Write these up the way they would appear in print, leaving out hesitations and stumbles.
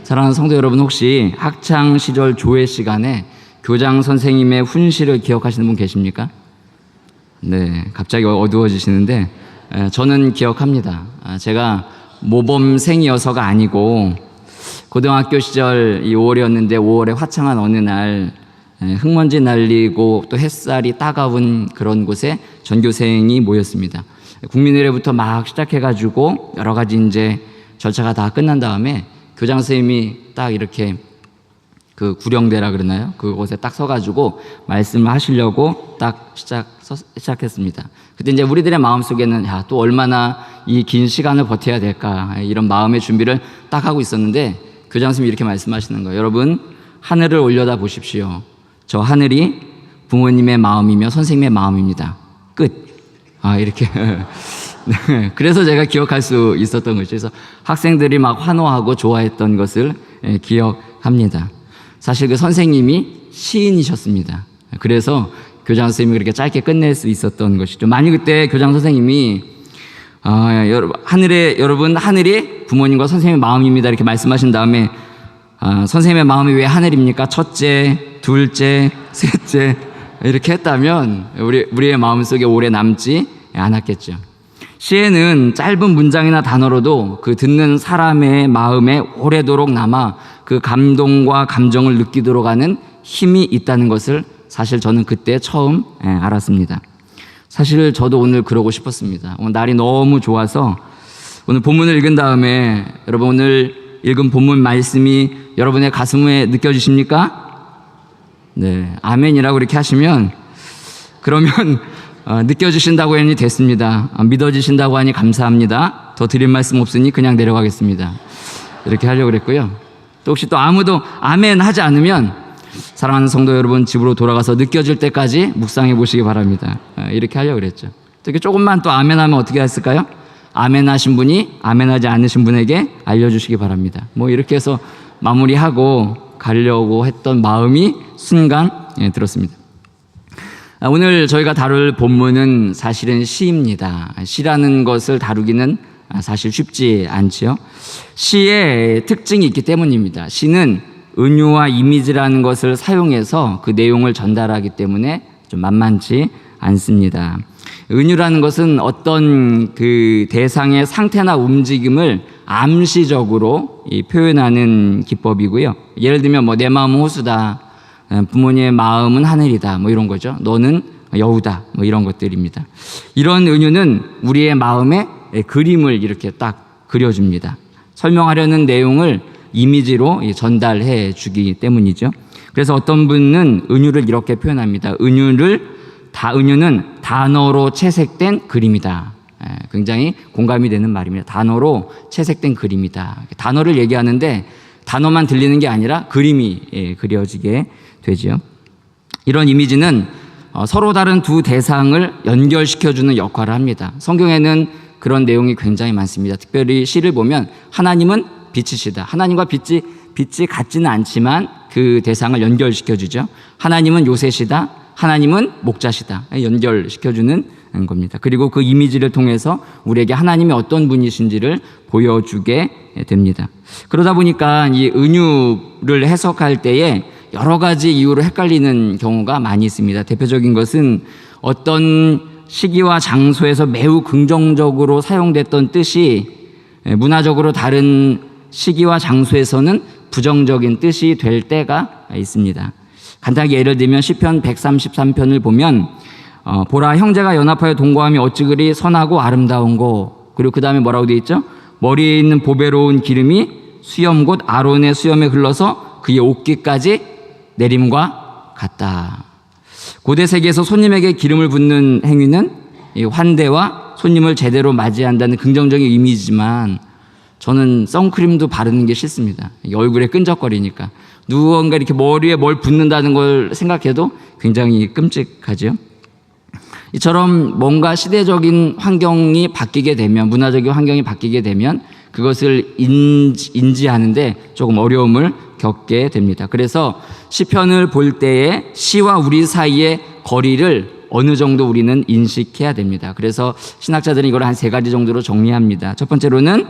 사랑하는 성도 여러분, 혹시 학창 시절 조회 시간에 교장 선생님의 훈시를 기억하시는 분 계십니까? 네, 갑자기 어두워지시는데 저는 기억합니다. 제가 모범생이어서가 아니고 고등학교 시절 이 5월이었는데 5월에 화창한 어느 날 흙먼지 날리고 또 햇살이 따가운 그런 곳에 전교생이 모였습니다. 국민의례부터 막 시작해가지고 여러 가지 이제 절차가 다 끝난 다음에 교장 선생님이 딱 이렇게 그 구령대라 그러나요? 그곳에 딱 서가지고 말씀을 하시려고 딱 시작했습니다. 그때 이제 우리들의 마음속에는 야, 또 얼마나 이 긴 시간을 버텨야 될까, 이런 마음의 준비를 딱 하고 있었는데 교장 선생님이 이렇게 말씀하시는 거예요. 여러분, 하늘을 올려다 보십시오. 저 하늘이 부모님의 마음이며 선생님의 마음입니다. 끝. 이렇게. 네, 그래서 제가 기억할 수 있었던 거죠. 그래서 학생들이 막 환호하고 좋아했던 것을 기억합니다. 사실 그 선생님이 시인이셨습니다. 그래서 교장 선생님이 그렇게 짧게 끝낼 수 있었던 것이죠. 만약 그때 교장 선생님이 여러분 하늘이 부모님과 선생님의 마음입니다 이렇게 말씀하신 다음에 선생님의 마음이 왜 하늘입니까? 첫째, 둘째, 셋째 이렇게 했다면 우리의 마음속에 오래 남지 않았겠죠. 시에는 짧은 문장이나 단어로도 그 듣는 사람의 마음에 오래도록 남아 그 감동과 감정을 느끼도록 하는 힘이 있다는 것을 사실 저는 그때 처음 알았습니다. 사실 저도 오늘 그러고 싶었습니다. 오늘 날이 너무 좋아서 오늘 본문을 읽은 다음에 여러분 오늘 읽은 본문 말씀이 여러분의 가슴에 느껴지십니까? 네, 아멘이라고 이렇게 하시면 그러면 느껴지신다고 하니 됐습니다. 믿어지신다고 하니 감사합니다. 더 드릴 말씀 없으니 그냥 내려가겠습니다. 이렇게 하려고 그랬고요. 또 혹시 또 아무도 아멘 하지 않으면 사랑하는 성도 여러분 집으로 돌아가서 느껴질 때까지 묵상해 보시기 바랍니다. 이렇게 하려고 그랬죠. 특히 조금만 또 아멘 하면 어떻게 했을까요? 아멘 하신 분이 아멘 하지 않으신 분에게 알려주시기 바랍니다. 뭐 이렇게 해서 마무리하고 가려고 했던 마음이 순간 들었습니다. 오늘 저희가 다룰 본문은 사실은 시입니다. 시라는 것을 다루기는 사실 쉽지 않지요. 시의 특징이 있기 때문입니다. 시는 은유와 이미지라는 것을 사용해서 그 내용을 전달하기 때문에 좀 만만치 않습니다. 은유라는 것은 어떤 그 대상의 상태나 움직임을 암시적으로 표현하는 기법이고요. 예를 들면 내 마음은 호수다, 부모님의 마음은 하늘이다, 이런 거죠. 너는 여우다, 이런 것들입니다. 이런 은유는 우리의 마음에 그림을 이렇게 딱 그려줍니다. 설명하려는 내용을 이미지로 전달해 주기 때문이죠. 그래서 어떤 분은 은유를 이렇게 표현합니다. 은유는 단어로 채색된 그림이다. 굉장히 공감이 되는 말입니다. 단어로 채색된 그림이다. 단어를 얘기하는데 단어만 들리는 게 아니라 그림이 그려지게 되죠. 이런 이미지는 서로 다른 두 대상을 연결시켜주는 역할을 합니다. 성경에는 그런 내용이 굉장히 많습니다. 특별히 시를 보면 하나님은 빛이시다. 하나님과 빛이 같지는 않지만 그 대상을 연결시켜주죠. 하나님은 요새시다. 하나님은 목자시다. 연결시켜주는 겁니다. 그리고 그 이미지를 통해서 우리에게 하나님이 어떤 분이신지를 보여주게 됩니다. 그러다 보니까 이 은유를 해석할 때에 여러 가지 이유로 헷갈리는 경우가 많이 있습니다. 대표적인 것은 어떤 시기와 장소에서 매우 긍정적으로 사용됐던 뜻이 문화적으로 다른 시기와 장소에서는 부정적인 뜻이 될 때가 있습니다. 간단하게 예를 들면 시편 133편을 보면 보라 형제가 연합하여 동거함이 어찌 그리 선하고 아름다운고, 그리고 그 다음에 뭐라고 되어 있죠? 머리에 있는 보배로운 기름이 수염 곧 아론의 수염에 흘러서 그의 옷깃까지 내림과 같다. 고대 세계에서 손님에게 기름을 붓는 행위는 환대와 손님을 제대로 맞이한다는 긍정적인 이미지지만 저는 선크림도 바르는 게 싫습니다. 얼굴에 끈적거리니까. 누군가 이렇게 머리에 뭘 붓는다는 걸 생각해도 굉장히 끔찍하죠. 이처럼 뭔가 시대적인 환경이 바뀌게 되면, 문화적인 환경이 바뀌게 되면 그것을 인지하는데 조금 어려움을 겪게 됩니다. 그래서 시편을 볼 때에 시와 우리 사이의 거리를 어느 정도 우리는 인식해야 됩니다. 그래서 신학자들은 이걸 한 3가지 정도로 정리합니다. 첫 번째로는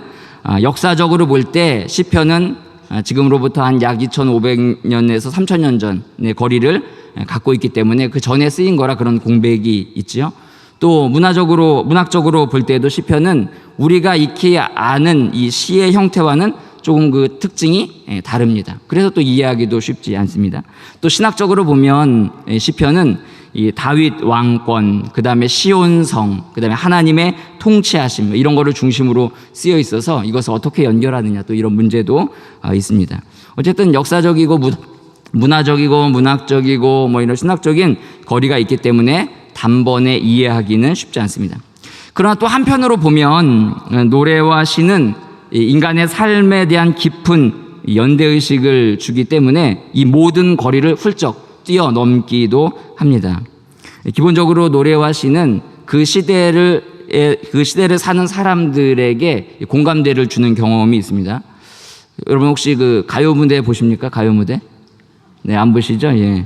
역사적으로 볼 때 시편은 지금으로부터 한 약 2500년에서 3000년 전의 거리를 갖고 있기 때문에 그 전에 쓰인 거라 그런 공백이 있지요. 또 문학적으로 볼 때도 시편은 우리가 익히 아는 이 시의 형태와는 조금 그 특징이 다릅니다. 그래서 또 이해하기도 쉽지 않습니다. 또 신학적으로 보면 시편은 이 다윗 왕권, 그 다음에 시온성, 그 다음에 하나님의 통치하심 이런 거를 중심으로 쓰여 있어서 이것을 어떻게 연결하느냐 또 이런 문제도 있습니다. 어쨌든 역사적이고 문화적이고 문학적이고 뭐 이런 신학적인 거리가 있기 때문에 단번에 이해하기는 쉽지 않습니다. 그러나 또 한편으로 보면 노래와 시는 인간의 삶에 대한 깊은 연대의식을 주기 때문에 이 모든 거리를 훌쩍 뛰어넘기도 합니다. 기본적으로 노래와 시는 그 시대를 사는 사람들에게 공감대를 주는 경험이 있습니다. 여러분 혹시 그 가요 무대 보십니까? 가요 무대? 네, 안 보시죠? 예.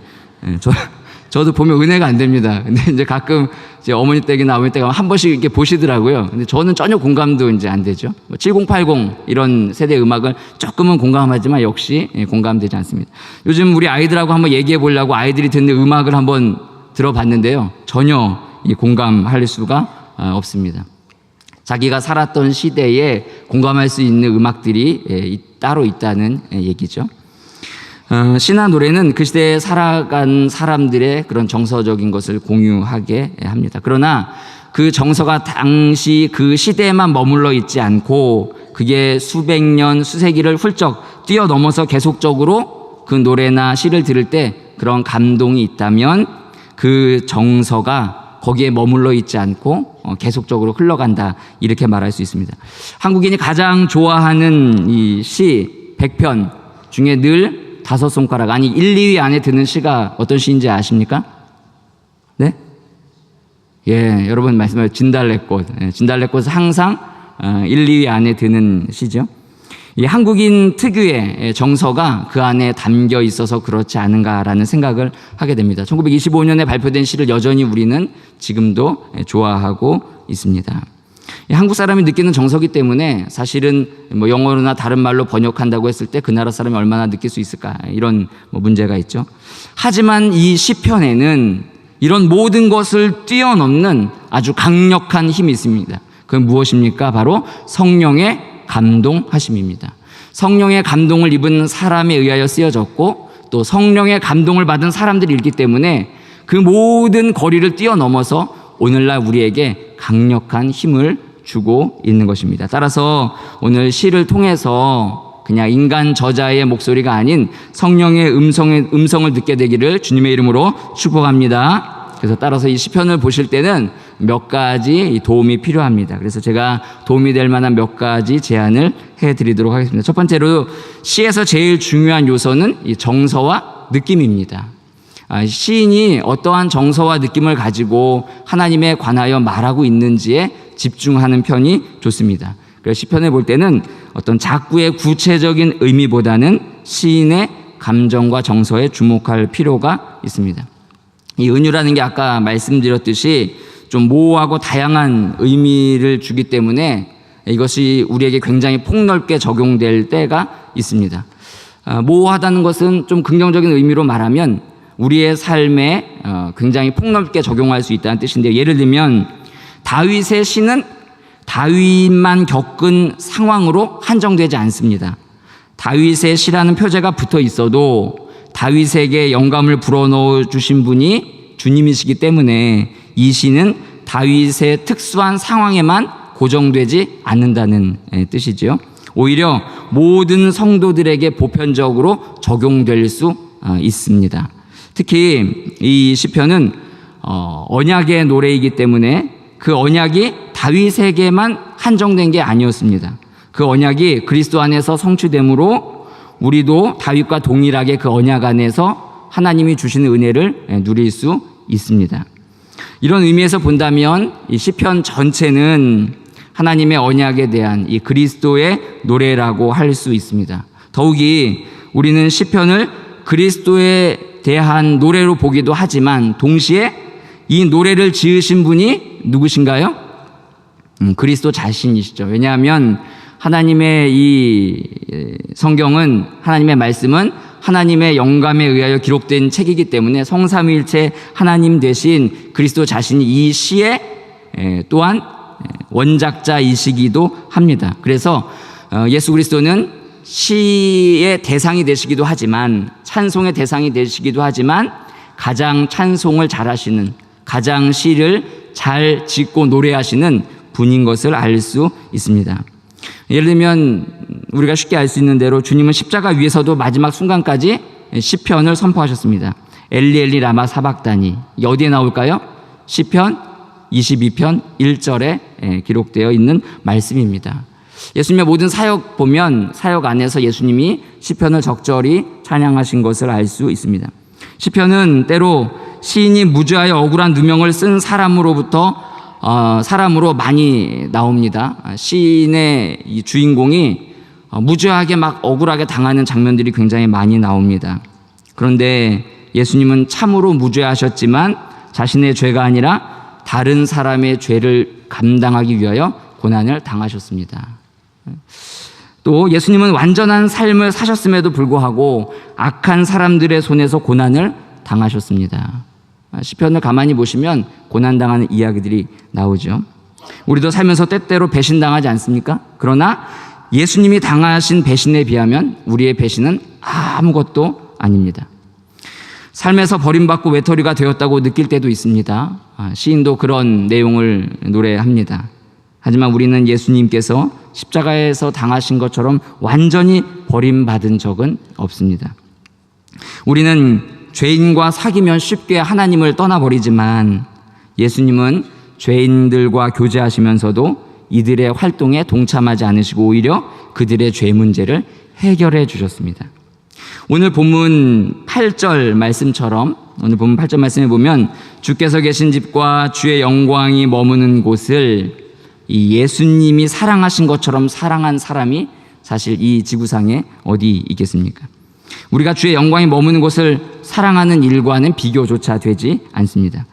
저도 보면 은혜가 안 됩니다. 근데 이제 가끔 이제 어머니 댁이나 아버지 댁 한 번씩 이렇게 보시더라고요. 근데 저는 전혀 공감도 이제 안 되죠. 7080 이런 세대 음악을 조금은 공감하지만 역시 공감되지 않습니다. 요즘 우리 아이들하고 한번 얘기해 보려고 아이들이 듣는 음악을 한번 들어봤는데요. 전혀 공감할 수가 없습니다. 자기가 살았던 시대에 공감할 수 있는 음악들이 따로 있다는 얘기죠. 시나 노래는 그 시대에 살아간 사람들의 그런 정서적인 것을 공유하게 합니다. 그러나 그 정서가 당시 그 시대에만 머물러 있지 않고 그게 수백 년, 수세기를 훌쩍 뛰어넘어서 계속적으로 그 노래나 시를 들을 때 그런 감동이 있다면 그 정서가 거기에 머물러 있지 않고 계속적으로 흘러간다 이렇게 말할 수 있습니다. 한국인이 가장 좋아하는 이 시 100편 중에 늘 5손가락 아니 1, 2위 안에 드는 시가 어떤 시인지 아십니까? 네? 예, 여러분 말씀하신 진달래꽃. 진달래꽃은 항상 1, 2위 안에 드는 시죠. 이 한국인 특유의 정서가 그 안에 담겨 있어서 그렇지 않은가라는 생각을 하게 됩니다. 1925년에 발표된 시를 여전히 우리는 지금도 좋아하고 있습니다. 한국 사람이 느끼는 정서기 때문에 사실은 뭐 영어나 다른 말로 번역한다고 했을 때 그 나라 사람이 얼마나 느낄 수 있을까 이런 문제가 있죠. 하지만 이 시편에는 이런 모든 것을 뛰어넘는 아주 강력한 힘이 있습니다. 그건 무엇입니까? 바로 성령의 감동하심입니다. 성령의 감동을 입은 사람에 의하여 쓰여졌고 또 성령의 감동을 받은 사람들이 있기 때문에 그 모든 거리를 뛰어넘어서 오늘날 우리에게 강력한 힘을 주고 있는 것입니다. 따라서 오늘 시를 통해서 그냥 인간 저자의 목소리가 아닌 성령의 음성을 듣게 되기를 주님의 이름으로 축복합니다. 그래서 따라서 이 시편을 보실 때는 몇 가지 도움이 필요합니다. 그래서 제가 도움이 될 만한 몇 가지 제안을 해드리도록 하겠습니다. 첫 번째로 시에서 제일 중요한 요소는 이 정서와 느낌입니다. 시인이 어떠한 정서와 느낌을 가지고 하나님에 관하여 말하고 있는지에 집중하는 편이 좋습니다. 그래서 시편을 볼 때는 어떤 작구의 구체적인 의미보다는 시인의 감정과 정서에 주목할 필요가 있습니다. 이 은유라는 게 아까 말씀드렸듯이 좀 모호하고 다양한 의미를 주기 때문에 이것이 우리에게 굉장히 폭넓게 적용될 때가 있습니다. 모호하다는 것은 좀 긍정적인 의미로 말하면 우리의 삶에 굉장히 폭넓게 적용할 수 있다는 뜻인데, 예를 들면 다윗의 시는 다윗만 겪은 상황으로 한정되지 않습니다. 다윗의 시라는 표제가 붙어 있어도 다윗에게 영감을 불어넣어 주신 분이 주님이시기 때문에 이 시는 다윗의 특수한 상황에만 고정되지 않는다는 뜻이지요. 오히려 모든 성도들에게 보편적으로 적용될 수 있습니다. 특히 이 시편은 언약의 노래이기 때문에 그 언약이 다윗에게만 한정된 게 아니었습니다. 그 언약이 그리스도 안에서 성취됨으로 우리도 다윗과 동일하게 그 언약 안에서 하나님이 주시는 은혜를 누릴 수 있습니다. 이런 의미에서 본다면 이 시편 전체는 하나님의 언약에 대한 이 그리스도의 노래라고 할 수 있습니다. 더욱이 우리는 시편을 그리스도에 대한 노래로 보기도 하지만 동시에 이 노래를 지으신 분이 누구신가요? 그리스도 자신이시죠. 왜냐하면 하나님의 이 성경은, 하나님의 말씀은 하나님의 영감에 의하여 기록된 책이기 때문에 성삼위일체 하나님 대신 그리스도 자신이 이 시의 또한 원작자이시기도 합니다. 그래서 예수 그리스도는 시의 대상이 되시기도 하지만, 찬송의 대상이 되시기도 하지만, 가장 찬송을 잘하시는, 가장 시를 잘 짓고 노래하시는 분인 것을 알 수 있습니다. 예를 들면 우리가 쉽게 알 수 있는 대로 주님은 십자가 위에서도 마지막 순간까지 시편을 선포하셨습니다. 엘리 엘리 라마 사박다니. 어디에 나올까요? 시편 22편 1절에 기록되어 있는 말씀입니다. 예수님의 모든 사역 보면 사역 안에서 예수님이 시편을 적절히 찬양하신 것을 알 수 있습니다. 시편은 때로 시인이 무죄하여 억울한 누명을 쓴 사람으로 많이 나옵니다. 시인의 이 주인공이 무죄하게 막 억울하게 당하는 장면들이 굉장히 많이 나옵니다. 그런데 예수님은 참으로 무죄하셨지만 자신의 죄가 아니라 다른 사람의 죄를 감당하기 위하여 고난을 당하셨습니다. 또 예수님은 완전한 삶을 사셨음에도 불구하고 악한 사람들의 손에서 고난을 당하셨습니다. 시편을 가만히 보시면 고난당하는 이야기들이 나오죠. 우리도 살면서 때때로 배신당하지 않습니까? 그러나 예수님이 당하신 배신에 비하면 우리의 배신은 아무것도 아닙니다. 삶에서 버림받고 외톨이가 되었다고 느낄 때도 있습니다. 시인도 그런 내용을 노래합니다. 하지만 우리는 예수님께서 십자가에서 당하신 것처럼 완전히 버림받은 적은 없습니다. 우리는 죄인과 사귀면 쉽게 하나님을 떠나버리지만 예수님은 죄인들과 교제하시면서도 이들의 활동에 동참하지 않으시고 오히려 그들의 죄 문제를 해결해 주셨습니다. 오늘 본문 8절 말씀처럼, 오늘 본문 8절 말씀에 보면 주께서 계신 집과 주의 영광이 머무는 곳을 이 예수님이 사랑하신 것처럼 사랑한 사람이 사실 이 지구상에 어디 있겠습니까? 우리가 주의 영광이 머무는 곳을 사랑하는 일과는 비교조차 되지 않습니다.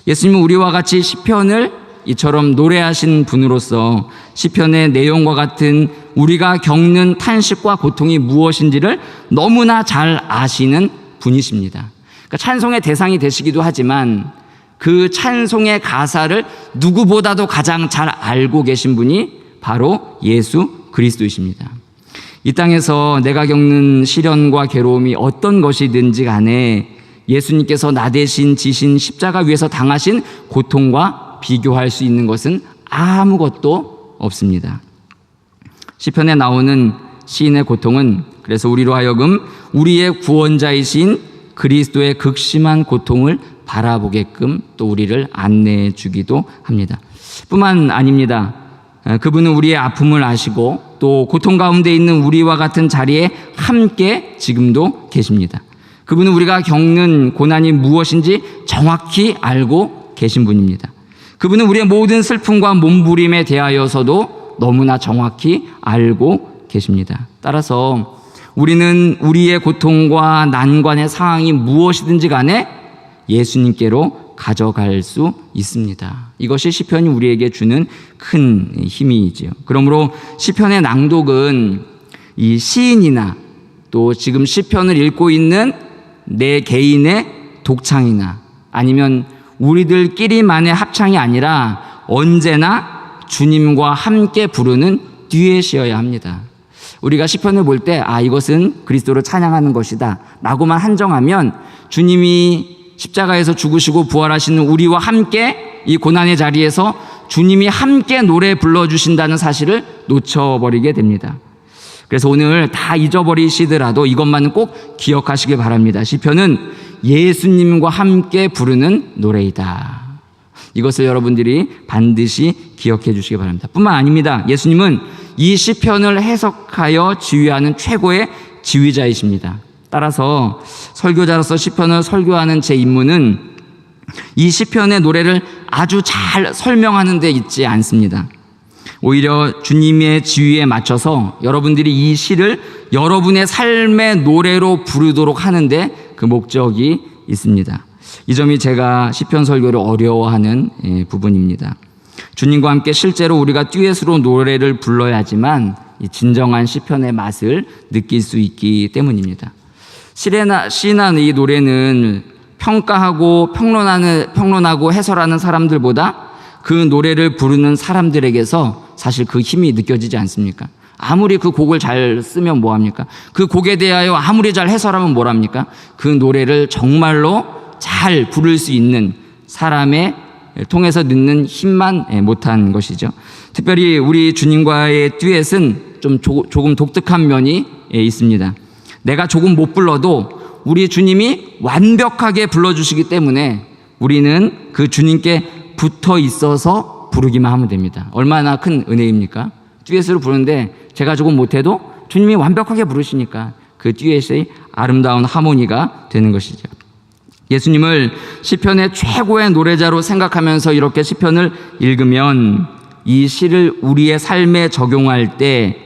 예수님은 우리와 같이 시편을 이처럼 노래하신 분으로서 시편의 내용과 같은 우리가 겪는 탄식과 고통이 무엇인지를 너무나 잘 아시는 분이십니다. 그러니까 찬송의 대상이 되시기도 하지만 그 찬송의 가사를 누구보다도 가장 잘 알고 계신 분이 바로 예수 그리스도이십니다. 이 땅에서 내가 겪는 시련과 괴로움이 어떤 것이든지 간에 예수님께서 나 대신 지신 십자가 위에서 당하신 고통과 비교할 수 있는 것은 아무것도 없습니다. 시편에 나오는 시인의 고통은 그래서 우리로 하여금 우리의 구원자이신 그리스도의 극심한 고통을 바라보게끔 또 우리를 안내해 주기도 합니다. 뿐만 아닙니다. 그분은 우리의 아픔을 아시고 또 고통 가운데 있는 우리와 같은 자리에 함께 지금도 계십니다. 그분은 우리가 겪는 고난이 무엇인지 정확히 알고 계신 분입니다. 그분은 우리의 모든 슬픔과 몸부림에 대하여서도 너무나 정확히 알고 계십니다. 따라서 우리는 우리의 고통과 난관의 상황이 무엇이든지 간에 예수님께로 가져갈 수 있습니다. 이것이 시편이 우리에게 주는 큰 힘이지요. 그러므로 시편의 낭독은 이 시인이나 또 지금 시편을 읽고 있는 내 개인의 독창이나 아니면 우리들끼리만의 합창이 아니라 언제나 주님과 함께 부르는 듀엣이어야 합니다. 우리가 시편을 볼 때 이것은 그리스도를 찬양하는 것이다 라고만 한정하면 주님이 십자가에서 죽으시고 부활하시는 우리와 함께 이 고난의 자리에서 주님이 함께 노래 불러주신다는 사실을 놓쳐버리게 됩니다. 그래서 오늘 다 잊어버리시더라도 이것만은 꼭 기억하시길 바랍니다. 시편은 예수님과 함께 부르는 노래이다. 이것을 여러분들이 반드시 기억해 주시기 바랍니다. 뿐만 아닙니다. 예수님은 이 시편을 해석하여 지휘하는 최고의 지휘자이십니다. 따라서 설교자로서 시편을 설교하는 제 임무는 이 시편의 노래를 아주 잘 설명하는 데 있지 않습니다. 오히려 주님의 지휘에 맞춰서 여러분들이 이 시를 여러분의 삶의 노래로 부르도록 하는데 그 목적이 있습니다. 이 점이 제가 시편 설교를 어려워하는 부분입니다. 주님과 함께 실제로 우리가 듀엣으로 노래를 불러야지만 이 진정한 시편의 맛을 느낄 수 있기 때문입니다. 시나 이 노래는 평가하고 평론하고 해설하는 사람들보다 그 노래를 부르는 사람들에게서 사실 그 힘이 느껴지지 않습니까? 아무리 그 곡을 잘 쓰면 뭐합니까? 그 곡에 대하여 아무리 잘 해설하면 뭐랍니까? 그 노래를 정말로 잘 부를 수 있는 사람의 통해서 듣는 힘만 못한 것이죠. 특별히 우리 주님과의 듀엣은 조금 독특한 면이 있습니다. 내가 조금 못 불러도 우리 주님이 완벽하게 불러주시기 때문에 우리는 그 주님께 붙어 있어서 부르기만 하면 됩니다. 얼마나 큰 은혜입니까? 듀엣으로 부르는데 제가 조금 못해도 주님이 완벽하게 부르시니까 그 듀엣의 아름다운 하모니가 되는 것이죠. 예수님을 시편의 최고의 노래자로 생각하면서 이렇게 시편을 읽으면 이 시를 우리의 삶에 적용할 때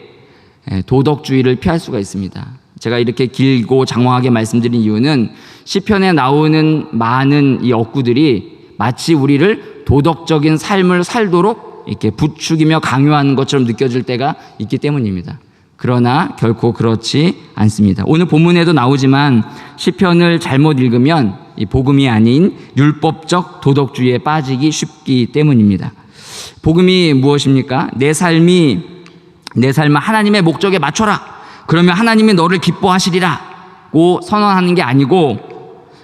도덕주의를 피할 수가 있습니다. 제가 이렇게 길고 장황하게 말씀드린 이유는 시편에 나오는 많은 이 어구들이 마치 우리를 도덕적인 삶을 살도록 이렇게 부추기며 강요하는 것처럼 느껴질 때가 있기 때문입니다. 그러나 결코 그렇지 않습니다. 오늘 본문에도 나오지만 시편을 잘못 읽으면 이 복음이 아닌 율법적 도덕주의에 빠지기 쉽기 때문입니다. 복음이 무엇입니까? 내 삶을 하나님의 목적에 맞춰라. 그러면 하나님이 너를 기뻐하시리라고 선언하는 게 아니고,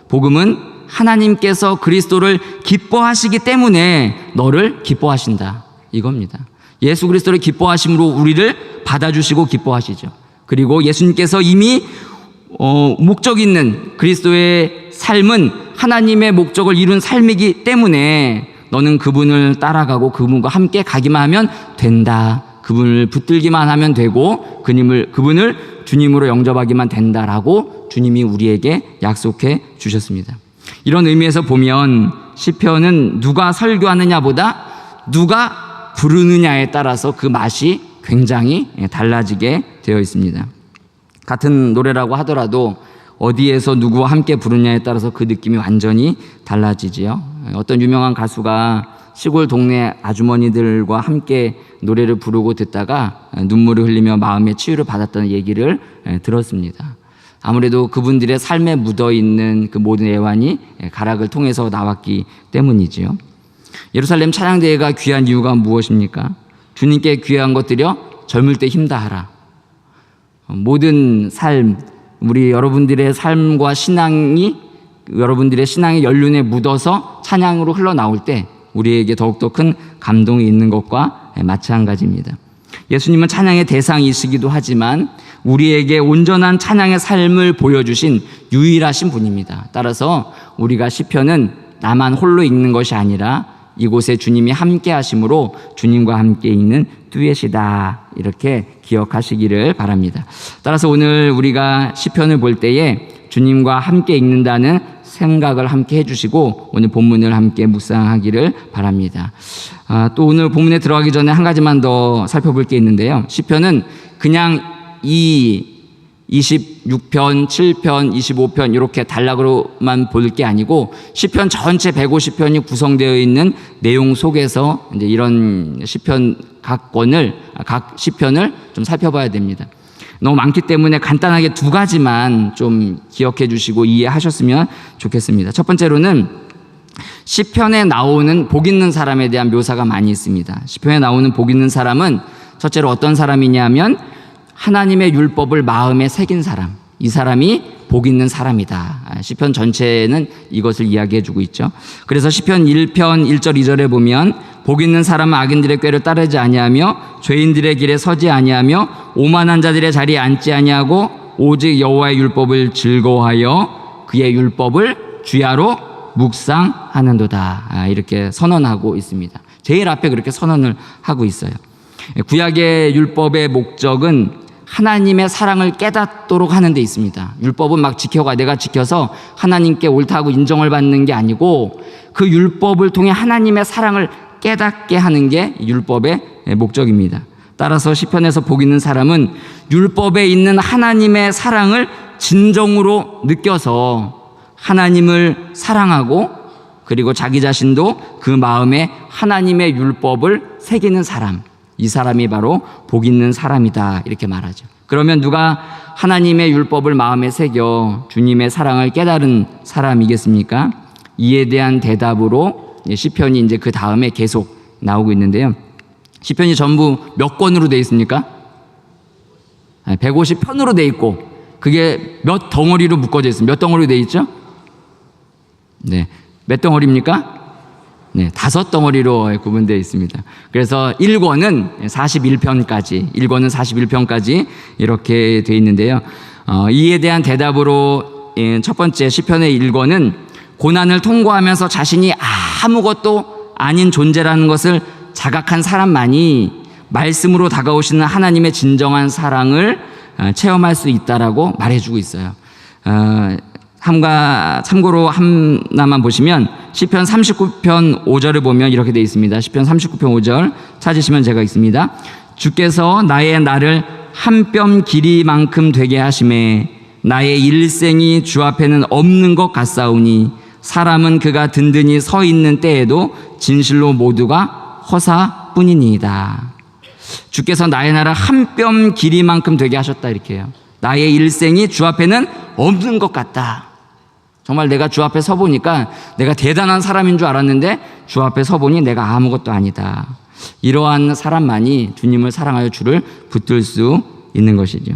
복음은 하나님께서 그리스도를 기뻐하시기 때문에 너를 기뻐하신다, 이겁니다. 예수 그리스도를 기뻐하심으로 우리를 받아주시고 기뻐하시죠. 그리고 예수님께서 이미 목적 있는 그리스도의 삶은 하나님의 목적을 이룬 삶이기 때문에 너는 그분을 따라가고 그분과 함께 가기만 하면 된다. 그분을 붙들기만 하면 되고 그분을 주님으로 영접하기만 된다라고 주님이 우리에게 약속해 주셨습니다. 이런 의미에서 보면 시편은 누가 설교하느냐보다 누가 부르느냐에 따라서 그 맛이 굉장히 달라지게 되어 있습니다. 같은 노래라고 하더라도 어디에서 누구와 함께 부르냐에 따라서 그 느낌이 완전히 달라지지요. 어떤 유명한 가수가 시골 동네 아주머니들과 함께 노래를 부르고 듣다가 눈물을 흘리며 마음의 치유를 받았다는 얘기를 들었습니다. 아무래도 그분들의 삶에 묻어있는 그 모든 애환이 가락을 통해서 나왔기 때문이지요. 예루살렘 찬양대회가 귀한 이유가 무엇입니까? 주님께 귀한 것들여 젊을 때 힘다하라. 모든 삶, 우리 여러분들의 삶과 여러분들의 신앙의 연륜에 묻어서 찬양으로 흘러나올 때 우리에게 더욱더 큰 감동이 있는 것과 마찬가지입니다. 예수님은 찬양의 대상이시기도 하지만 우리에게 온전한 찬양의 삶을 보여주신 유일하신 분입니다. 따라서 우리가 시편은 나만 홀로 읽는 것이 아니라 이곳에 주님이 함께 하심으로 주님과 함께 읽는 듀엣이다, 이렇게 기억하시기를 바랍니다. 따라서 오늘 우리가 시편을 볼 때에 주님과 함께 읽는다는 생각을 함께 해주시고 오늘 본문을 함께 묵상하기를 바랍니다. 또 오늘 본문에 들어가기 전에 한 가지만 더 살펴볼 게 있는데요. 시편은 그냥 이 26편, 7편, 25편 이렇게 단락으로만 볼 게 아니고 시편 전체 150편이 구성되어 있는 내용 속에서 이제 이런 시편 각 시편을 좀 살펴봐야 됩니다. 너무 많기 때문에 간단하게 두 가지만 좀 기억해 주시고 이해하셨으면 좋겠습니다. 첫 번째로는 시편에 나오는 복 있는 사람에 대한 묘사가 많이 있습니다. 시편에 나오는 복 있는 사람은 첫째로 어떤 사람이냐면 하나님의 율법을 마음에 새긴 사람, 이 사람이 복 있는 사람이다. 시편 전체는 이것을 이야기해 주고 있죠. 그래서 시편 1편 1절 2절에 보면 복 있는 사람은 악인들의 꾀를 따르지 아니하며 죄인들의 길에 서지 아니하며 오만한 자들의 자리에 앉지 아니하고 오직 여호와의 율법을 즐거워하여 그의 율법을 주야로 묵상하는도다. 이렇게 선언하고 있습니다. 제일 앞에 그렇게 선언을 하고 있어요. 구약의 율법의 목적은 하나님의 사랑을 깨닫도록 하는 데 있습니다. 율법은 막 내가 지켜서 하나님께 옳다고 인정을 받는 게 아니고 그 율법을 통해 하나님의 사랑을 깨닫게 하는 게 율법의 목적입니다. 따라서 시편에서 복 있는 사람은 율법에 있는 하나님의 사랑을 진정으로 느껴서 하나님을 사랑하고 그리고 자기 자신도 그 마음에 하나님의 율법을 새기는 사람, 이 사람이 바로 복 있는 사람이다 이렇게 말하죠. 그러면 누가 하나님의 율법을 마음에 새겨 주님의 사랑을 깨달은 사람이겠습니까? 이에 대한 대답으로 시편이 이제 그 다음에 계속 나오고 있는데요. 시편이 전부 몇 권으로 되어 있습니까? 150편으로 되어 있고 그게 몇 덩어리로 묶어져 있습니다. 몇 덩어리로 되어 있죠? 네, 몇 덩어리입니까? 네, 5덩어리로 구분되어 있습니다. 그래서 1권은 41편까지 이렇게 되어 있는데요. 이에 대한 대답으로 첫 번째 시편의 1권은 고난을 통과하면서 자신이 아무것도 아닌 존재라는 것을 자각한 사람만이 말씀으로 다가오시는 하나님의 진정한 사랑을 체험할 수 있다라고 말해주고 있어요. 참고로 하나만 보시면 시편 39편 5절을 보면 이렇게 되어 있습니다. 시편 39편 5절 찾으시면 제가 있습니다. 주께서 나의 날을 한 뼘 길이만큼 되게 하심에 나의 일생이 주 앞에는 없는 것 같사오니 사람은 그가 든든히 서 있는 때에도 진실로 모두가 허사뿐이니이다. 주께서 나의 날을 한 뼘 길이만큼 되게 하셨다 이렇게 해요. 나의 일생이 주 앞에는 없는 것 같다. 정말 내가 주 앞에 서보니까 내가 대단한 사람인 줄 알았는데 주 앞에 서보니 내가 아무것도 아니다. 이러한 사람만이 주님을 사랑하여 주를 붙들 수 있는 것이죠.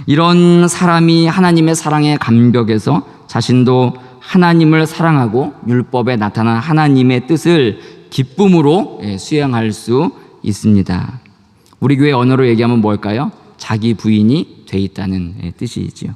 이런 사람이 하나님의 사랑의 감격에서 자신도 하나님을 사랑하고 율법에 나타난 하나님의 뜻을 기쁨으로 수행할 수 있습니다. 우리 교회 언어로 얘기하면 뭘까요? 자기 부인이 돼 있다는 뜻이지요.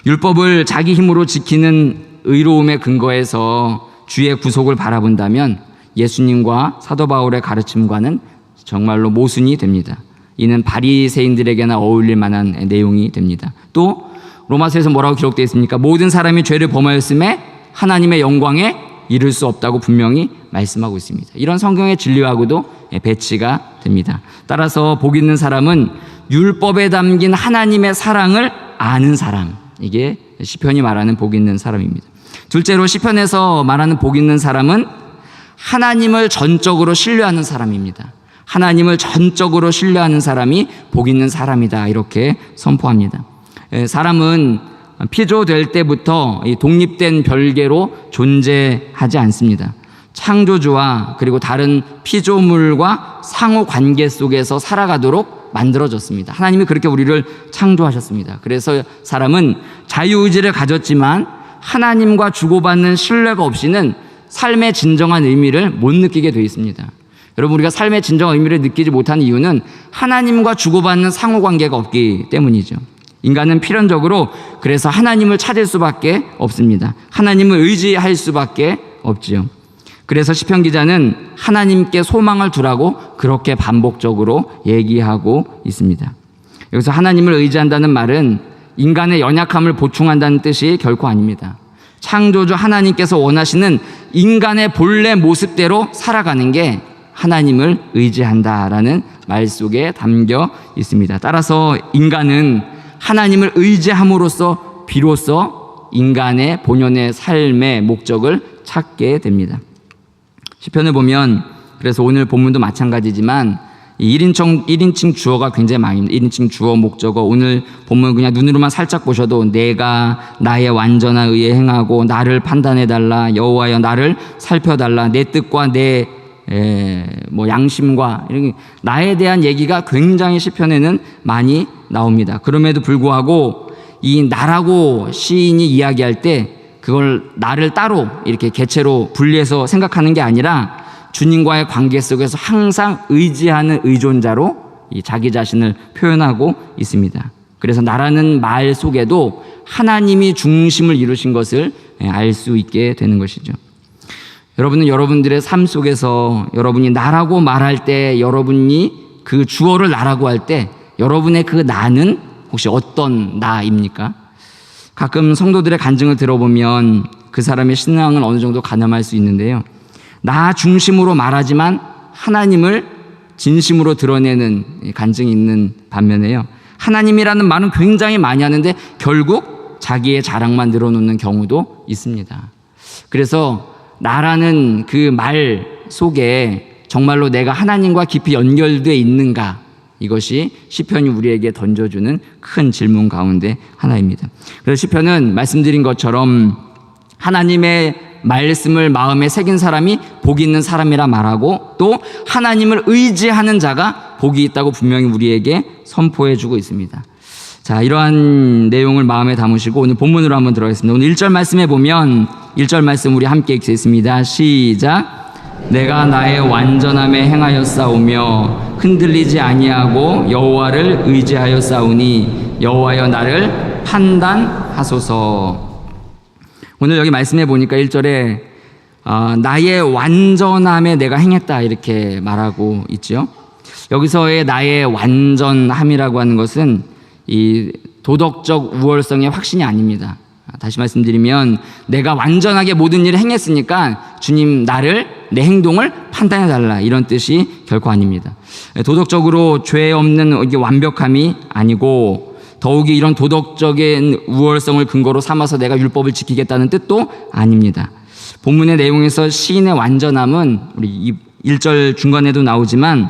율법을 자기 힘으로 지키는 의로움의 근거에서 주의 구속을 바라본다면 예수님과 사도 바울의 가르침과는 정말로 모순이 됩니다. 이는 바리새인들에게나 어울릴 만한 내용이 됩니다. 또 로마서에서 뭐라고 기록되어 있습니까? 모든 사람이 죄를 범하였음에 하나님의 영광에 이를 수 없다고 분명히 말씀하고 있습니다. 이런 성경의 진리하고도 배치가 됩니다. 따라서 복 있는 사람은 율법에 담긴 하나님의 사랑을 아는 사람, 이게 시편이 말하는 복 있는 사람입니다. 둘째로 시편에서 말하는 복 있는 사람은 하나님을 전적으로 신뢰하는 사람입니다. 하나님을 전적으로 신뢰하는 사람이 복 있는 사람이다 이렇게 선포합니다. 사람은 피조될 때부터 독립된 별개로 존재하지 않습니다. 창조주와 그리고 다른 피조물과 상호 관계 속에서 살아가도록 만들어졌습니다. 하나님이 그렇게 우리를 창조하셨습니다. 그래서 사람은 자유의지를 가졌지만 하나님과 주고받는 신뢰가 없이는 삶의 진정한 의미를 못 느끼게 되어 있습니다. 여러분, 우리가 삶의 진정한 의미를 느끼지 못하는 이유는 하나님과 주고받는 상호관계가 없기 때문이죠. 인간은 필연적으로 그래서 하나님을 찾을 수밖에 없습니다. 하나님을 의지할 수밖에 없지요. 그래서 시편 기자는 하나님께 소망을 두라고 그렇게 반복적으로 얘기하고 있습니다. 여기서 하나님을 의지한다는 말은 인간의 연약함을 보충한다는 뜻이 결코 아닙니다. 창조주 하나님께서 원하시는 인간의 본래 모습대로 살아가는 게 하나님을 의지한다라는 말 속에 담겨 있습니다. 따라서 인간은 하나님을 의지함으로써 비로소 인간의 본연의 삶의 목적을 찾게 됩니다. 시편을 보면 그래서 오늘 본문도 마찬가지지만 1인칭 주어가 굉장히 많습니다. 1인칭 주어 목적어, 오늘 본문 그냥 눈으로만 살짝 보셔도 내가 나의 완전한 의에 행하고 나를 판단해달라, 여호와여 나를 살펴달라, 내 뜻과 내 양심과 이런 나에 대한 얘기가 굉장히 시편에는 많이 나옵니다. 그럼에도 불구하고 이 나라고 시인이 이야기할 때 그걸 나를 따로 이렇게 개체로 분리해서 생각하는 게 아니라 주님과의 관계 속에서 항상 의지하는 의존자로 이 자기 자신을 표현하고 있습니다. 그래서 나라는 말 속에도 하나님이 중심을 이루신 것을 알 수 있게 되는 것이죠. 여러분은 여러분들의 삶 속에서 여러분이 나라고 말할 때, 여러분이 그 주어를 나라고 할 때 여러분의 그 나는 혹시 어떤 나입니까? 가끔 성도들의 간증을 들어보면 그 사람의 신앙은 어느 정도 가늠할 수 있는데요. 나 중심으로 말하지만 하나님을 진심으로 드러내는 간증이 있는 반면에요. 하나님이라는 말은 굉장히 많이 하는데 결국 자기의 자랑만 늘어놓는 경우도 있습니다. 그래서 나라는 그 말 속에 정말로 내가 하나님과 깊이 연결되어 있는가? 이것이 시편이 우리에게 던져주는 큰 질문 가운데 하나입니다. 그래서 시편은 말씀드린 것처럼 하나님의 말씀을 마음에 새긴 사람이 복이 있는 사람이라 말하고, 또 하나님을 의지하는 자가 복이 있다고 분명히 우리에게 선포해주고 있습니다. 자, 이러한 내용을 마음에 담으시고 오늘 본문으로 한번 들어가겠습니다. 오늘 1절 말씀에 보면 1절 말씀 우리 함께 읽겠습니다. 시작. 내가 나의 완전함에 행하였사오며 흔들리지 아니하고 여호와를 의지하였사오니 여호와여 나를 판단하소서. 오늘 여기 말씀해 보니까 1절에 나의 완전함에 내가 행했다 이렇게 말하고 있죠. 여기서의 나의 완전함이라고 하는 것은 이 도덕적 우월성의 확신이 아닙니다. 다시 말씀드리면 내가 완전하게 모든 일을 행했으니까 주님 나를, 내 행동을 판단해 달라, 이런 뜻이 결코 아닙니다. 도덕적으로 죄 없는 완벽함이 아니고 더욱이 이런 도덕적인 우월성을 근거로 삼아서 내가 율법을 지키겠다는 뜻도 아닙니다. 본문의 내용에서 시인의 완전함은 우리 1절 중간에도 나오지만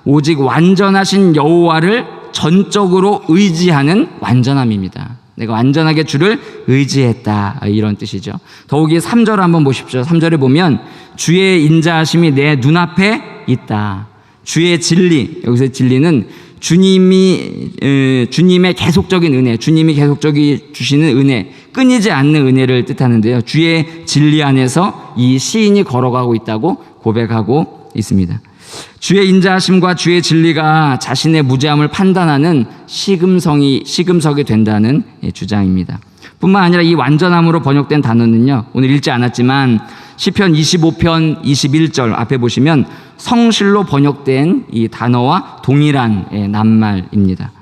오직 완전하신 여호와를 전적으로 의지하는 완전함입니다. 내가 완전하게 주를 의지했다, 이런 뜻이죠. 더욱이 3절 한번 보십시오. 3절에 보면 주의 인자하심이 내 눈앞에 있다. 주의 진리, 여기서 진리는 주님의 계속적인 은혜, 주님이 계속적이 주시는 은혜, 끊이지 않는 은혜를 뜻하는데요. 주의 진리 안에서 이 시인이 걸어가고 있다고 고백하고 있습니다. 주의 인자하심과 주의 진리가 자신의 무죄함을 판단하는 시금석이 된다는 주장입니다. 뿐만 아니라 이 완전함으로 번역된 단어는요, 오늘 읽지 않았지만 시편 25편 21절 앞에 보시면 성실로 번역된 이 단어와 동일한 낱말입니다.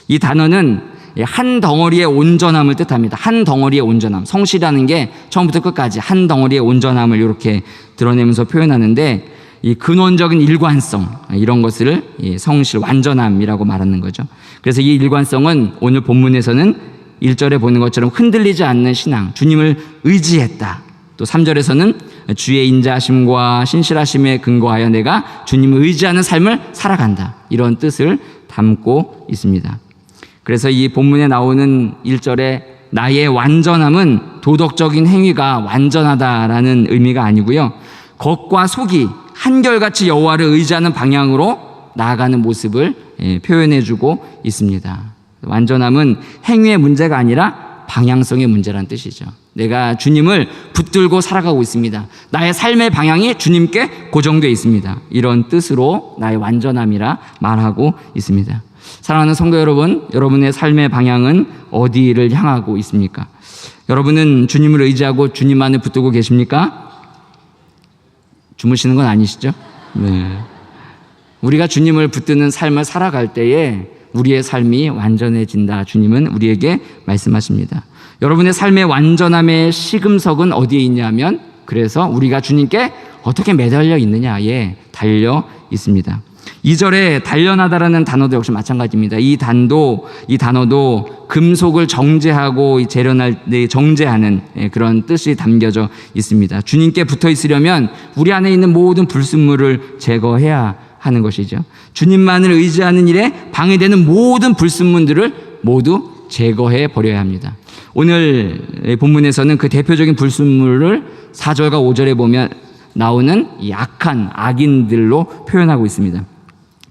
이 단어는 한 덩어리의 온전함을 뜻합니다. 한 덩어리의 온전함. 성실이라는 게 처음부터 끝까지 한 덩어리의 온전함을 이렇게 드러내면서 표현하는데, 이 근원적인 일관성, 이런 것을 성실, 완전함이라고 말하는 거죠. 그래서 이 일관성은 오늘 본문에서는 1절에 보는 것처럼 흔들리지 않는 신앙, 주님을 의지했다. 또 3절에서는 주의 인자하심과 신실하심에 근거하여 내가 주님을 의지하는 삶을 살아간다, 이런 뜻을 담고 있습니다. 그래서 이 본문에 나오는 1절에 나의 완전함은 도덕적인 행위가 완전하다라는 의미가 아니고요, 겉과 속이 한결같이 여호와를 의지하는 방향으로 나아가는 모습을 표현해주고 있습니다. 완전함은 행위의 문제가 아니라 방향성의 문제란 뜻이죠. 내가 주님을 붙들고 살아가고 있습니다. 나의 삶의 방향이 주님께 고정되어 있습니다. 이런 뜻으로 나의 완전함이라 말하고 있습니다. 사랑하는 성도 여러분, 여러분의 삶의 방향은 어디를 향하고 있습니까? 여러분은 주님을 의지하고 주님만을 붙들고 계십니까? 주무시는 건 아니시죠? 네. 우리가 주님을 붙드는 삶을 살아갈 때에 우리의 삶이 완전해진다, 주님은 우리에게 말씀하십니다. 여러분의 삶의 완전함의 시금석은 어디에 있냐면, 그래서 우리가 주님께 어떻게 매달려 있느냐에 달려 있습니다. 2절에 단련하다라는 단어도 역시 마찬가지입니다. 이 단어도 금속을 정제하고 재련할 때 정제하는 그런 뜻이 담겨져 있습니다. 주님께 붙어 있으려면 우리 안에 있는 모든 불순물을 제거해야 하는 것이죠. 주님만을 의지하는 일에 방해되는 모든 불순물들을 모두 제거해 버려야 합니다. 오늘 본문에서는 그 대표적인 불순물을 4절과 5절에 보면 나오는 이 악한 악인들로 표현하고 있습니다.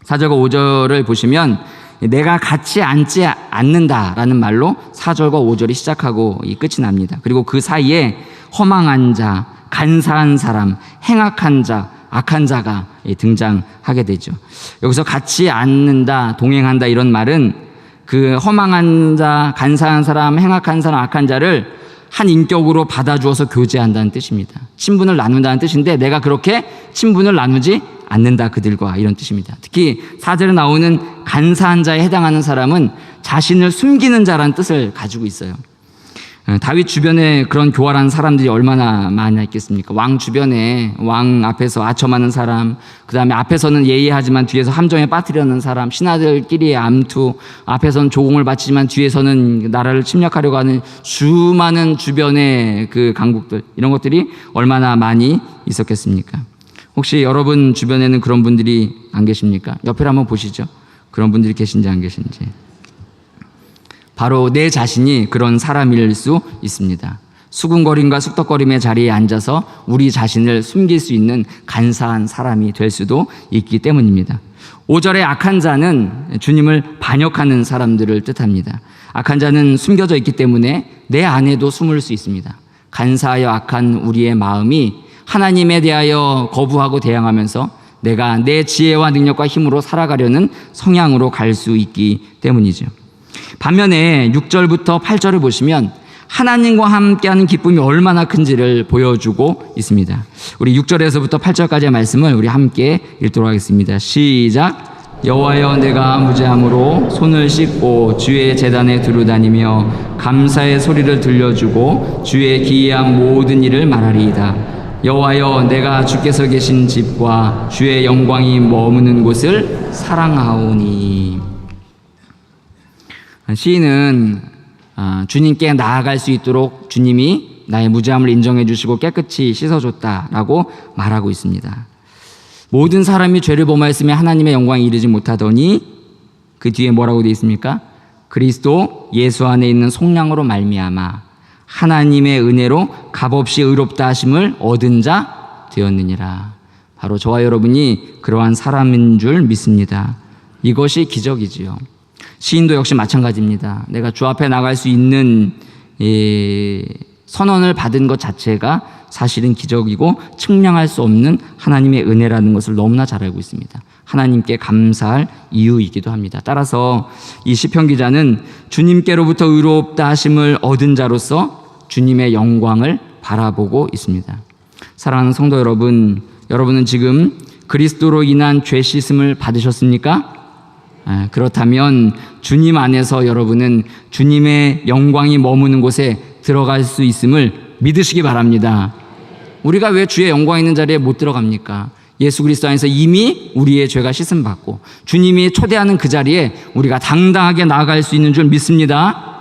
4절과 5절을 보시면 내가 같이 앉지 않는다라는 말로 4절과 5절이 시작하고 끝이 납니다. 그리고 그 사이에 허망한 자, 간사한 사람, 행악한 자, 악한 자가 등장하게 되죠. 여기서 같이 앉는다, 동행한다, 이런 말은 그 허망한 자, 간사한 사람, 행악한 사람, 악한 자를 한 인격으로 받아주어서 교제한다는 뜻입니다. 친분을 나눈다는 뜻인데 내가 그렇게 친분을 나누지 않는다 그들과, 이런 뜻입니다. 특히 4절에 나오는 간사한 자에 해당하는 사람은 자신을 숨기는 자라는 뜻을 가지고 있어요. 다윗 주변에 그런 교활한 사람들이 얼마나 많이 있겠습니까? 왕 주변에 왕 앞에서 아첨하는 사람, 그 다음에 앞에서는 예의하지만 뒤에서 함정에 빠뜨리려는 사람, 신하들끼리의 암투, 앞에서는 조공을 바치지만 뒤에서는 나라를 침략하려고 하는 수많은 주변의 그 강국들, 이런 것들이 얼마나 많이 있었겠습니까? 혹시 여러분 주변에는 그런 분들이 안 계십니까? 옆에 한번 보시죠. 그런 분들이 계신지 안 계신지. 바로 내 자신이 그런 사람일 수 있습니다. 수군거림과 쑥덕거림의 자리에 앉아서 우리 자신을 숨길 수 있는 간사한 사람이 될 수도 있기 때문입니다. 5절의 악한 자는 주님을 반역하는 사람들을 뜻합니다. 악한 자는 숨겨져 있기 때문에 내 안에도 숨을 수 있습니다. 간사하여 악한 우리의 마음이 하나님에 대하여 거부하고 대항하면서 내가 내 지혜와 능력과 힘으로 살아가려는 성향으로 갈 수 있기 때문이죠. 반면에 6절부터 8절을 보시면 하나님과 함께하는 기쁨이 얼마나 큰지를 보여주고 있습니다. 우리 6절에서부터 8절까지의 말씀을 우리 함께 읽도록 하겠습니다. 시작. 여호와여, 내가 무죄함으로 손을 씻고 주의 제단에 두루다니며 감사의 소리를 들려주고 주의 기이한 모든 일을 말하리이다. 여호와여, 내가 주께서 계신 집과 주의 영광이 머무는 곳을 사랑하오니. 시인은 주님께 나아갈 수 있도록 주님이 나의 무죄함을 인정해 주시고 깨끗이 씻어줬다라고 말하고 있습니다. 모든 사람이 죄를 범하였으며 하나님의 영광에 이르지 못하더니 그 뒤에 뭐라고 되어 있습니까? 그리스도 예수 안에 있는 속량으로 말미암아 하나님의 은혜로 값없이 의롭다 하심을 얻은 자 되었느니라. 바로 저와 여러분이 그러한 사람인 줄 믿습니다. 이것이 기적이지요. 시인도 역시 마찬가지입니다. 내가 주 앞에 나갈 수 있는 선언을 받은 것 자체가 사실은 기적이고 측량할 수 없는 하나님의 은혜라는 것을 너무나 잘 알고 있습니다. 하나님께 감사할 이유이기도 합니다. 따라서 이 시편 기자는 주님께로부터 의롭다 하심을 얻은 자로서 주님의 영광을 바라보고 있습니다. 사랑하는 성도 여러분, 여러분은 지금 그리스도로 인한 죄 씻음을 받으셨습니까? 그렇다면 주님 안에서 여러분은 주님의 영광이 머무는 곳에 들어갈 수 있음을 믿으시기 바랍니다. 우리가 왜 주의 영광 있는 자리에 못 들어갑니까? 예수 그리스도 안에서 이미 우리의 죄가 씻음받고 주님이 초대하는 그 자리에 우리가 당당하게 나아갈 수 있는 줄 믿습니다.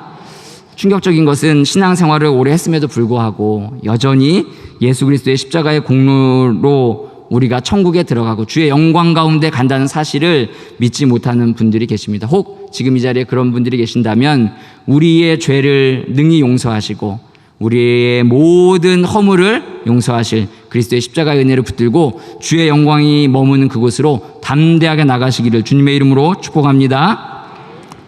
충격적인 것은 신앙생활을 오래 했음에도 불구하고 여전히 예수 그리스도의 십자가의 공로로 우리가 천국에 들어가고 주의 영광 가운데 간다는 사실을 믿지 못하는 분들이 계십니다. 혹 지금 이 자리에 그런 분들이 계신다면 우리의 죄를 능히 용서하시고 우리의 모든 허물을 용서하실 그리스도의 십자가의 은혜를 붙들고 주의 영광이 머무는 그곳으로 담대하게 나가시기를 주님의 이름으로 축복합니다.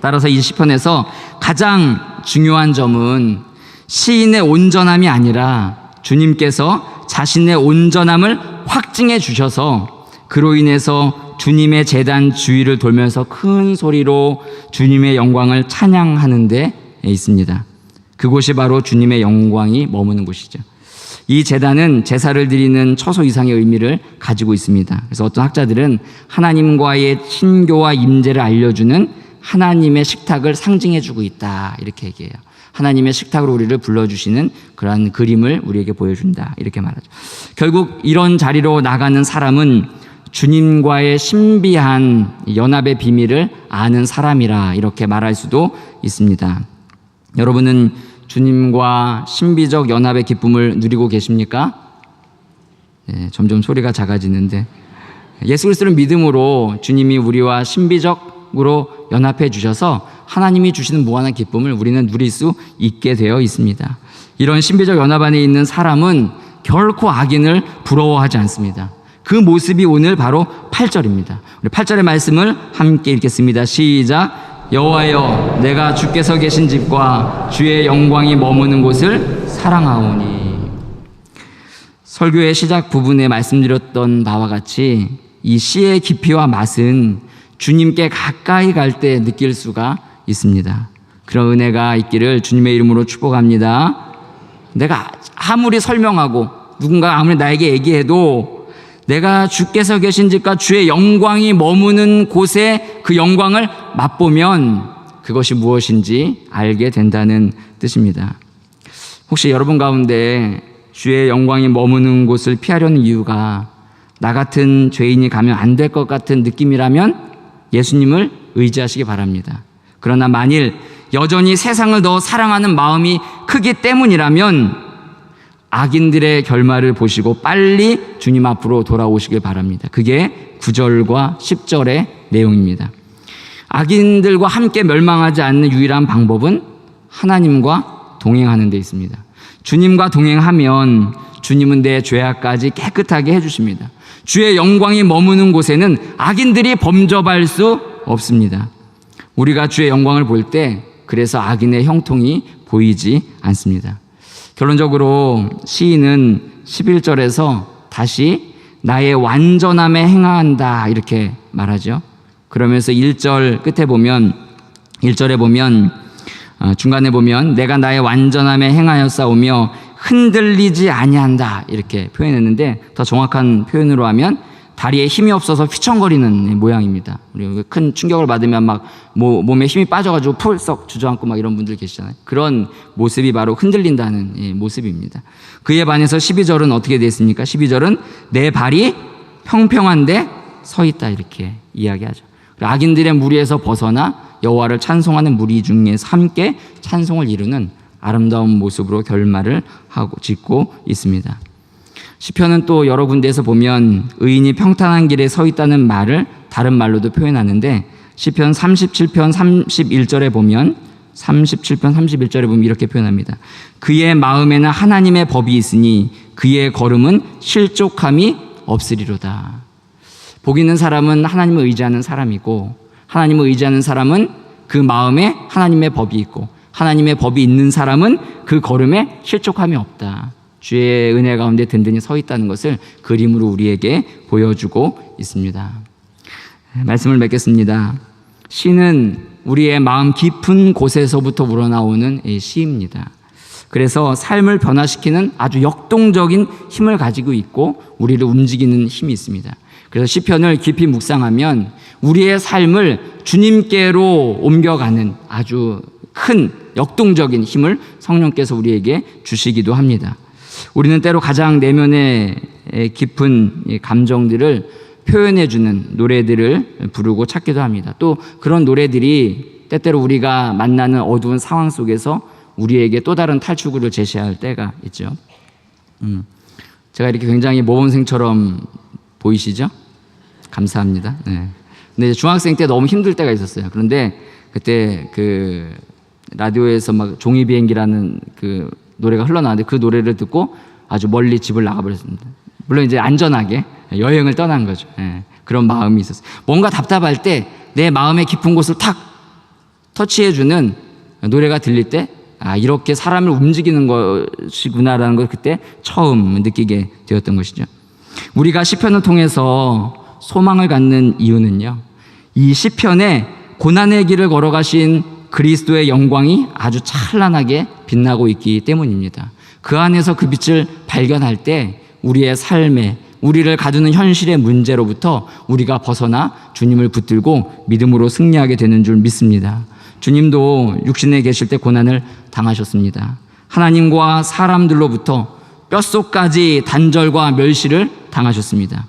따라서 이 시편에서 가장 중요한 점은 시인의 온전함이 아니라 주님께서 자신의 온전함을 확증해 주셔서 그로 인해서 주님의 제단 주위를 돌면서 큰 소리로 주님의 영광을 찬양하는 데 있습니다. 그곳이 바로 주님의 영광이 머무는 곳이죠. 이 제단은 제사를 드리는 처소 이상의 의미를 가지고 있습니다. 그래서 어떤 학자들은 하나님과의 친교와 임재를 알려주는 하나님의 식탁을 상징해주고 있다, 이렇게 얘기해요. 하나님의 식탁으로 우리를 불러주시는 그러한 그림을 우리에게 보여준다, 이렇게 말하죠. 결국 이런 자리로 나가는 사람은 주님과의 신비한 연합의 비밀을 아는 사람이라 이렇게 말할 수도 있습니다. 여러분은 주님과 신비적 연합의 기쁨을 누리고 계십니까? 네, 점점 소리가 작아지는데 예수 그리스도를 믿음으로 주님이 우리와 신비적으로 연합해 주셔서 하나님이 주시는 무한한 기쁨을 우리는 누릴 수 있게 되어 있습니다. 이런 신비적 연합 안에 있는 사람은 결코 악인을 부러워하지 않습니다. 그 모습이 오늘 바로 8절입니다. 우리 8절의 말씀을 함께 읽겠습니다. 시작. 여호와여, 내가 주께서 계신 집과 주의 영광이 머무는 곳을 사랑하오니. 설교의 시작 부분에 말씀드렸던 바와 같이 이 시의 깊이와 맛은 주님께 가까이 갈 때 느낄 수가 있습니다. 그런 은혜가 있기를 주님의 이름으로 축복합니다. 내가 아무리 설명하고 누군가 아무리 나에게 얘기해도 내가 주께서 계신 집과 주의 영광이 머무는 곳에 그 영광을 맛보면 그것이 무엇인지 알게 된다는 뜻입니다. 혹시 여러분 가운데 주의 영광이 머무는 곳을 피하려는 이유가 나 같은 죄인이 가면 안 될 것 같은 느낌이라면 예수님을 의지하시기 바랍니다. 그러나 만일 여전히 세상을 더 사랑하는 마음이 크기 때문이라면 악인들의 결말을 보시고 빨리 주님 앞으로 돌아오시길 바랍니다. 그게 9절과 10절의 내용입니다. 악인들과 함께 멸망하지 않는 유일한 방법은 하나님과 동행하는 데 있습니다. 주님과 동행하면 주님은 내 죄악까지 깨끗하게 해주십니다. 주의 영광이 머무는 곳에는 악인들이 범접할 수 없습니다. 우리가 주의 영광을 볼 때 그래서 악인의 형통이 보이지 않습니다. 결론적으로 시인은 11절에서 다시 나의 완전함에 행한다 이렇게 말하죠. 그러면서 1절 끝에 보면 1절에 보면 중간에 보면 내가 나의 완전함에 행하였사오며 흔들리지 아니한다 이렇게 표현했는데 더 정확한 표현으로 하면 다리에 힘이 없어서 휘청거리는 모양입니다. 우리 큰 충격을 받으면 막 몸에 힘이 빠져가지고 풀썩 주저앉고 막 이런 분들 계시잖아요. 그런 모습이 바로 흔들린다는 모습입니다. 그에 반해서 12절은 어떻게 되어 있습니까? 12절은 내 발이 평평한데 서 있다 이렇게 이야기하죠. 악인들의 무리에서 벗어나 여호와를 찬송하는 무리 중에서 함께 찬송을 이루는 아름다운 모습으로 결말을 하고 짓고 있습니다. 시편은 또 여러 군데에서 보면 의인이 평탄한 길에 서 있다는 말을 다른 말로도 표현하는데 시편 37편 31절에 보면 이렇게 표현합니다. 그의 마음에는 하나님의 법이 있으니 그의 걸음은 실족함이 없으리로다. 복 있는 사람은 하나님을 의지하는 사람이고 하나님을 의지하는 사람은 그 마음에 하나님의 법이 있고 하나님의 법이 있는 사람은 그 걸음에 실족함이 없다. 주의 은혜 가운데 든든히 서 있다는 것을 그림으로 우리에게 보여주고 있습니다. 말씀을 맺겠습니다. 시는 우리의 마음 깊은 곳에서부터 우러나오는 시입니다. 그래서 삶을 변화시키는 아주 역동적인 힘을 가지고 있고 우리를 움직이는 힘이 있습니다. 그래서 시편을 깊이 묵상하면 우리의 삶을 주님께로 옮겨가는 아주 큰 역동적인 힘을 성령께서 우리에게 주시기도 합니다. 우리는 때로 가장 내면의 깊은 감정들을 표현해주는 노래들을 부르고 찾기도 합니다. 또 그런 노래들이 때때로 우리가 만나는 어두운 상황 속에서 우리에게 또 다른 탈출구를 제시할 때가 있죠. 제가 이렇게 굉장히 모범생처럼 보이시죠? 감사합니다. 네. 근데 중학생 때 너무 힘들 때가 있었어요. 그런데 그때 그 라디오에서 막 종이 비행기라는 그 노래가 흘러나왔는데 그 노래를 듣고 아주 멀리 집을 나가버렸습니다. 물론 이제 안전하게 여행을 떠난 거죠. 예, 그런 마음이 있었어요. 뭔가 답답할 때 내 마음의 깊은 곳을 탁 터치해주는 노래가 들릴 때 아, 이렇게 사람을 움직이는 것이구나라는 걸 그때 처음 느끼게 되었던 것이죠. 우리가 시편을 통해서 소망을 갖는 이유는요, 이 시편에 고난의 길을 걸어가신 그리스도의 영광이 아주 찬란하게 빛나고 있기 때문입니다. 그 안에서 그 빛을 발견할 때 우리의 삶에 우리를 가두는 현실의 문제로부터 우리가 벗어나 주님을 붙들고 믿음으로 승리하게 되는 줄 믿습니다. 주님도 육신에 계실 때 고난을 당하셨습니다. 하나님과 사람들로부터 뼛속까지 단절과 멸시를 당하셨습니다.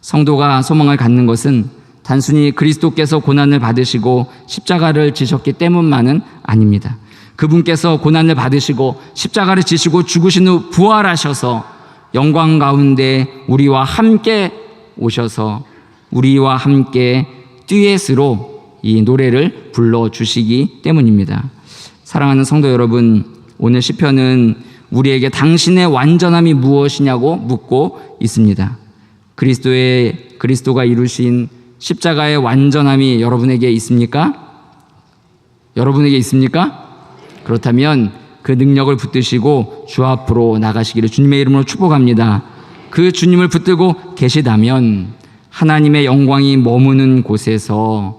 성도가 소망을 갖는 것은 단순히 그리스도께서 고난을 받으시고 십자가를 지셨기 때문만은 아닙니다. 그분께서 고난을 받으시고 십자가를 지시고 죽으신 후 부활하셔서 영광 가운데 우리와 함께 오셔서 우리와 함께 듀엣으로 이 노래를 불러주시기 때문입니다. 사랑하는 성도 여러분, 오늘 시편은 우리에게 당신의 완전함이 무엇이냐고 묻고 있습니다. 그리스도가 이루신 십자가의 완전함이 여러분에게 있습니까? 여러분에게 있습니까? 그렇다면 그 능력을 붙드시고 주 앞으로 나가시기를 주님의 이름으로 축복합니다. 그 주님을 붙들고 계시다면 하나님의 영광이 머무는 곳에서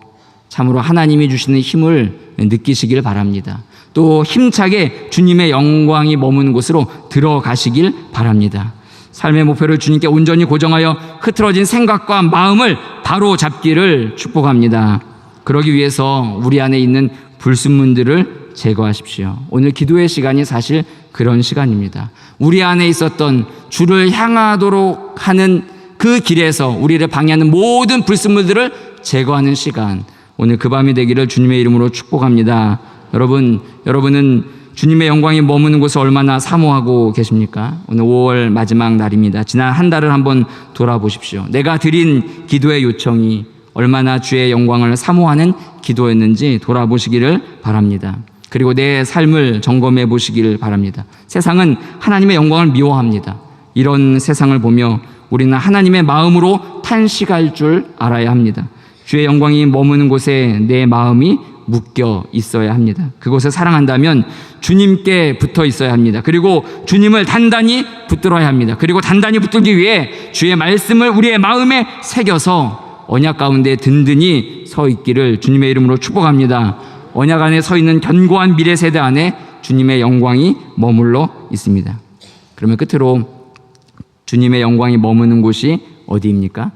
참으로 하나님이 주시는 힘을 느끼시길 바랍니다. 또 힘차게 주님의 영광이 머무는 곳으로 들어가시길 바랍니다. 삶의 목표를 주님께 온전히 고정하여 흐트러진 생각과 마음을 바로 잡기를 축복합니다. 그러기 위해서 우리 안에 있는 불순물들을 제거하십시오. 오늘 기도의 시간이 사실 그런 시간입니다. 우리 안에 있었던 주를 향하도록 하는 그 길에서 우리를 방해하는 모든 불순물들을 제거하는 시간, 오늘 그 밤이 되기를 주님의 이름으로 축복합니다. 여러분은 주님의 영광이 머무는 곳을 얼마나 사모하고 계십니까? 오늘 5월 마지막 날입니다. 지난 한 달을 한번 돌아보십시오. 내가 드린 기도의 요청이 얼마나 주의 영광을 사모하는 기도였는지 돌아보시기를 바랍니다. 그리고 내 삶을 점검해 보시기를 바랍니다. 세상은 하나님의 영광을 미워합니다. 이런 세상을 보며 우리는 하나님의 마음으로 탄식할 줄 알아야 합니다. 주의 영광이 머무는 곳에 내 마음이 묶여 있어야 합니다. 그곳을 사랑한다면 주님께 붙어 있어야 합니다. 그리고 주님을 단단히 붙들어야 합니다. 그리고 단단히 붙들기 위해 주의 말씀을 우리의 마음에 새겨서 언약 가운데 든든히 서 있기를 주님의 이름으로 축복합니다. 언약 안에 서 있는 견고한 미래 세대 안에 주님의 영광이 머물러 있습니다. 그러면 끝으로 주님의 영광이 머무는 곳이 어디입니까?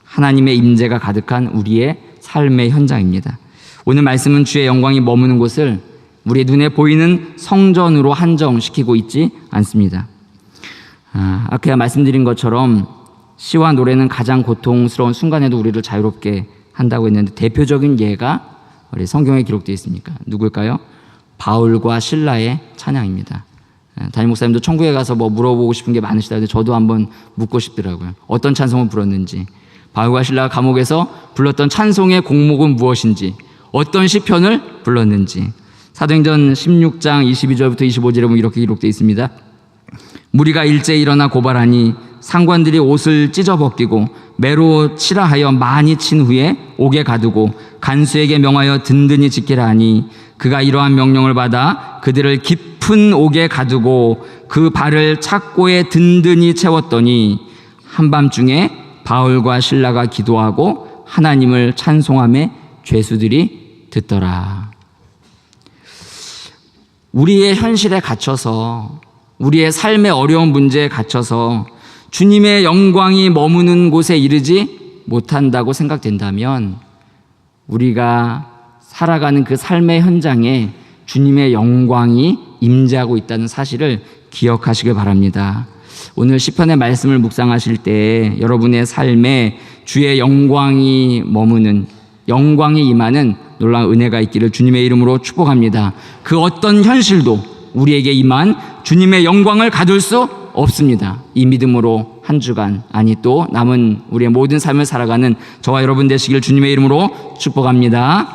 하나님의 임재가 가득한 우리의 삶의 현장입니다. 오늘 말씀은 주의 영광이 머무는 곳을 우리 눈에 보이는 성전으로 한정시키고 있지 않습니다. 아까 말씀드린 것처럼 시와 노래는 가장 고통스러운 순간에도 우리를 자유롭게 한다고 했는데 대표적인 예가 우리 성경에 기록되어 있습니까? 누굴까요? 바울과 실라의 찬양입니다. 담임 목사님도 천국에 가서 뭐 물어보고 싶은 게 많으시다는데 저도 한번 묻고 싶더라고요. 어떤 찬송을 불렀는지, 바울과 실라가 감옥에서 불렀던 찬송의 곡목은 무엇인지, 어떤 시편을 불렀는지. 사도행전 16장 22절부터 25절에 보면 이렇게 기록되어 있습니다. 무리가 일제히 일어나 고발하니 상관들이 옷을 찢어 벗기고 매로 치라 하여 많이 친 후에 옥에 가두고 간수에게 명하여 든든히 지키라 하니 그가 이러한 명령을 받아 그들을 깊은 옥에 가두고 그 발을 착고에 든든히 채웠더니 한밤중에 바울과 실라가 기도하고 하나님을 찬송하며 죄수들이 듣더라. 우리의 현실에 갇혀서, 우리의 삶의 어려운 문제에 갇혀서 주님의 영광이 머무는 곳에 이르지 못한다고 생각된다면 우리가 살아가는 그 삶의 현장에 주님의 영광이 임재하고 있다는 사실을 기억하시길 바랍니다. 오늘 시편의 말씀을 묵상하실 때 여러분의 삶에 주의 영광이 머무는, 영광이 임하는 놀라운 은혜가 있기를 주님의 이름으로 축복합니다. 그 어떤 현실도 우리에게 임한 주님의 영광을 가둘 수 없습니다. 이 믿음으로 한 주간, 아니 또 남은 우리의 모든 삶을 살아가는 저와 여러분 되시길 주님의 이름으로 축복합니다.